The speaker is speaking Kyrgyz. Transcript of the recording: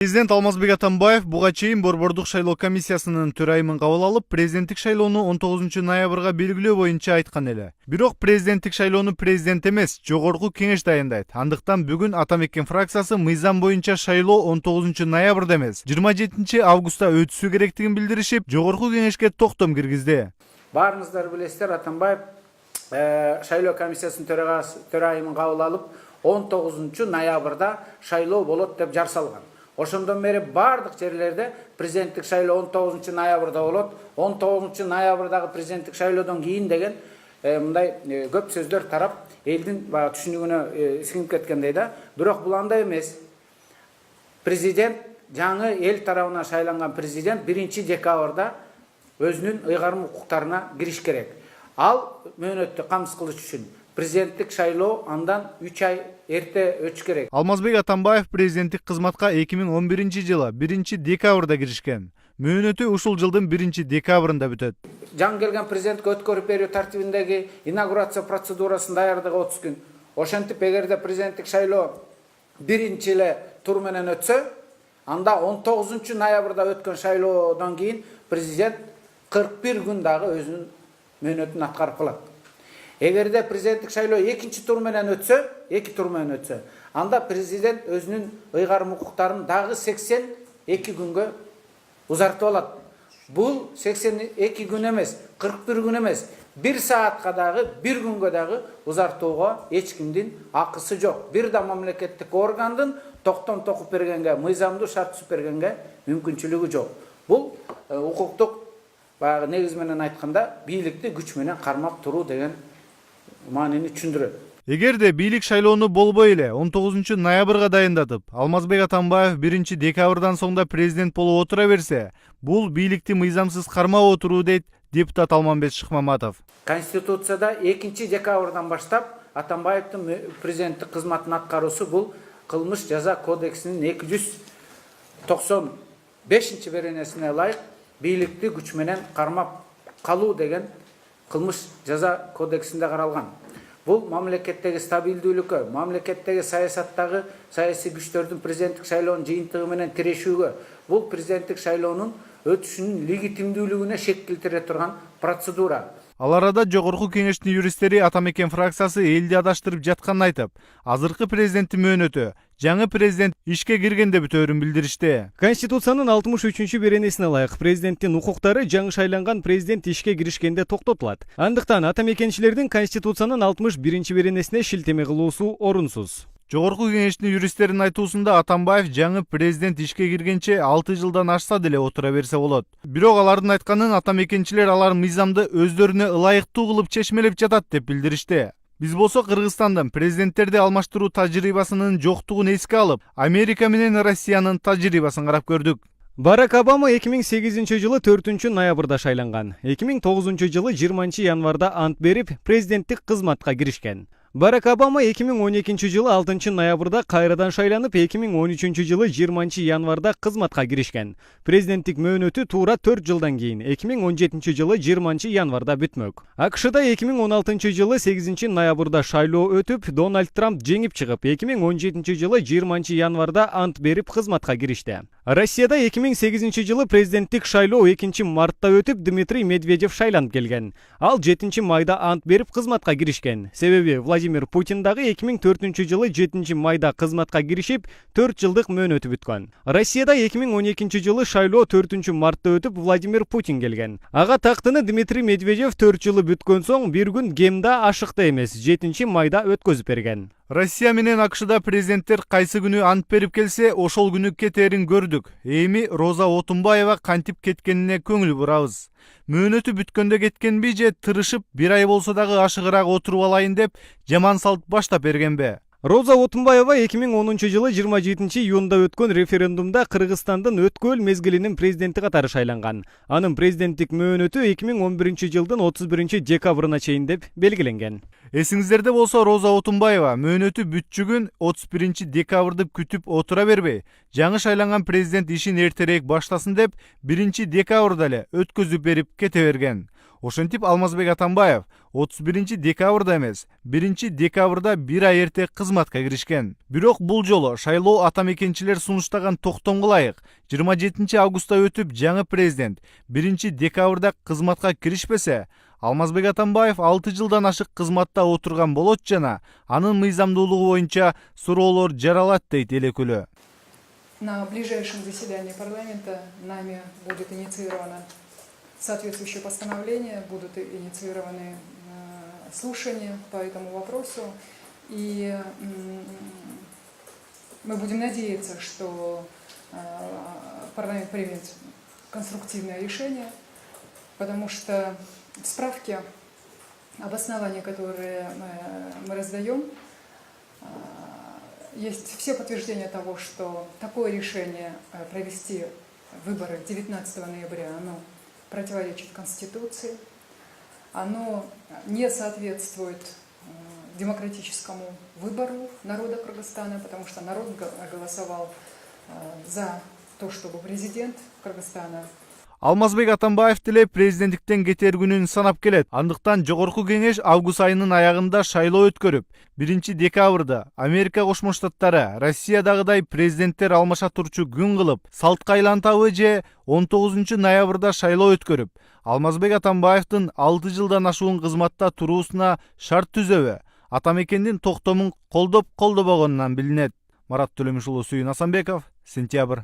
Президент Алмазбек Атамбаев буга чейин Борбордук шайлоо комиссиясынын төрайымын кабыл алып, президенттик шайлоону 19 ноябрга белгилөө боюнча айткан эле. Бирок президенттик шайлоону президент эмес, жогорку кеңеш дайындайт. Андыктан бүгүн Атамекен фракциясы мыйзам боюнча шайлоо 19 ноябрда эмес, 27 августта өтүшү керектигин билдиришип, жогорку кеңешке токтом киргизди. Баарыңыздар билесиздер, Атамбаев шайлоо комиссиясынын төрайымын кабыл алып, 19 ноябрда шайлоо болот деп жар салган. Ошондон бери бардык жерлерде президенттик шайлоо 19 ноябрда болот. 19 ноябрдагы президенттик шайлоодон кийин деген мындай көп сөздөр тарап, элдин түшүнүгүнө сиңип кеткендей да. Бирок бул андай эмес. Президент, жаңы эл тарабынан шайланган президент 1 декабрда өзүнүн ыйгарым укуктарына кириш керек. Ал мөөнөттү камсыз кылыш үчүн президенттик шайлоо андан 3 ай эрте өтүш керек. Алмазбек Атамбаев президенттик кызматка 2011 жылы 1 декабрда киришкен. Мөөнөтү ушул жылдын 1 декабрында бүтөт. Жаңы келген президентке өткөрүп берүү тартибиндеги инаугурация процедурасын даярдыгы 30 күн. Ошентип эгерде президенттик шайлоо биринчи эле тур менен өтсө, анда 19 ноябрда өткөн шайлоодон кийин президент 41 күн дагы өзүнүн мөөнөтүн аткарып калат. Эгерде президенттик шайлоо 2 тур менен өтсө, анда президент өзүнүн ыйгарым укуктарын дагы 82 күнгө узартып алат. Бул 82 күн эмес, 41 күн эмес, 1 саатка дагы, 1 күнгө дагы узартууга эч кимдин акысы жок. Бир да мамлекеттик органдын токтом токуп бергенге, мыйзамдуу шарт түзүп бергенге мүмкүнчүлүгү жок. Бул укуктук негиз менен айтканда бийликти күч менен кармап туруу деген маанини түшүндүрөт. Эгерде бийлик шайлоону болбой эле 19 ноябрга дайындатып, Алмазбек Атамбаев 1 декабрдан соң да президент болуп отура берсе, бул бийликти мыйзамсыз кармап отуруу дейт депутат Алмамбет Шыкмаматов. Конституцияда 2 декабрдан баштап Атамбаевдин президенттик кызматын аткаруусу бул кылмыш жаза кодексинин 295 беренесине ылайык бийликти күч менен кармап калуу деген кылмыш жаза кодексинде каралган. Бул мамлекеттеги стабилдүүлүккө, мамлекеттеги саясаттагы саясий күчтөрдүн президенттик шайлоонун жыйынтыгы менен тирешүүгө, бул президенттик шайлоонун өтүшүнүн легитимдүүлүгүнө шек келтире турган процедура. Ал арада жогорку кеңештин юристтери Атамекен фракциясы элди адаштырып жатканын айтып, азыркы президенттин мөөнөтү жаңы президент ишке киргенде бүтөөрүн билдиришти. Конституциянын 63 беренесине ылайык президенттин укуктары жаңы шайланган президент ишке киришкенде токтотулат. Андыктан атамекенчилердин Конституциянын 61 беренесине шилтеме кылуусу орунсуз. Жогорку кеңештин юристтеринин айтуусунда Атамбаев жаңы президент ишке киргенче 6 жылдан ашса деле отура берсе болот. Бирок алардын айтканын атамекенчилер алар мыйзамды өздөрүнө ылайыктуу кылып чечмелеп жатат деп билдиришти. Биз болсо Кыргызстандын президенттерди алмаштыруу тажрыйбасынын жоктугун эске алып, Америка менен Россиянын тажрыйбасын карап көрдүк. Барак Обама 2008 жылы 4 ноябрда шайланган. 2009 жылы 20 январда ант берип президенттик кызматка киришкен. Барак Обама 2012 жылы 6 ноябрда кайрадан шайланып, 2013 жылы 20 январда кызматка киришкен. Президенттик мөөнөтү туура 4 жылдан кийин 2017 жылы 20 январда бүтмөк. АКШда 2016 жылы 8 ноябрда шайлоо өтүп, Дональд Трамп жеңип чыгып, 2017 жылы 20 январда ант берип кызматка киришти. Россияда 2008 жылы президенттик шайлоо 2 мартта өтүп, Дмитрий Медведев шайланып келген. Ал 7 майда ант берип кызматка киришкен. Себеби Владимир Путин дагы 2004 жылы 7 майда кызматка киришип, 4 жылдык мөөнөтү бүткөн. Россияда 2012 жылы шайлоо 4 мартта өтүп, Владимир Путин келген. Ага тактыны Дмитрий Медведев 4 жылы бүткөн соң бир күн кемда ашыкта эмес, 7 майда өткөзүп берген. Россия менен АКШда президенттер кайсы күнү ант берип келсе, ошол күнү кетерин көрдүк. Эми Роза Отунбаева кантип кеткенине көңүл бурабыз. Мөөнөтү бүткөндө кеткенби же тырышып, бир ай болсо дагы ашыгыраак отуруп алайын деп жаман салт баштап бергенби? Роза Отунбаева 2010 жылы 27 июнда өткөн референдумда Кыргызстандын өткөл мезгилинин президенти катары шайланган. Анын президенттик мөөнөтү 2011 жылдын 31 декабрына чейин деп белгиленген. Эсиңиздерде болсо Роза Отунбаева мөөнөтү бүтчүгүн 31 декабрды күтүп отура бербей, жаңы шайланган президент ишин эртерээк баштасын деп 1 декабрда эле өткөзүп берип кете берген. Ошентип Алмазбек Атамбаев 31 декабрда эмес, 1 декабрда бир ай эрте кызматка киришкен. Бирок бул жолу шайлоо атамекенчилер сунуштаган токтомго ылайык 27 августта өтүп, жаңы президент 1 декабрда кызматка киришпесе, Алмазбек Атамбаев 6 жылдан ашык кызматта отурган болот жана анын мыйзамдуулугу боюнча суроолор жаралат дейт эл өкүлү. На ближайшем заседании парламента нами будет инициировано соответствующее постановление, будут инициированы слушания по этому вопросу. И мы будем надеяться, что парламент примет конструктивное решение, потому что в справке, обоснования, которые мы раздаем, есть все подтверждения того, что такое решение провести выборы 19 ноября, оно противоречит Конституции, оно не соответствует демократическому выбору народа Кыргызстана, потому что народ голосовал за то, чтобы президент Кыргызстана. Алмазбек Атамбаев деле президенттиктен кетер күнүн санап келет. Андыктан жогорку кеңеш август айынын аягында шайлоо өткөрүп, 1 декабрда Америка Кошмо Штаттары Россиядагыдай президенттер алмаша турчу күн кылып, салтка айлантабы же 19 ноябрда шайлоо өткөрүп, Алмазбек Атамбаевдин 6 жылдан ашуун кызматта туруусуна шарт түзөбү, атамекендин токтомун колдоп колдобогонунан билинет. Марат Төлөмүш уулу, Сүйүн Асанбеков, Сентябрь.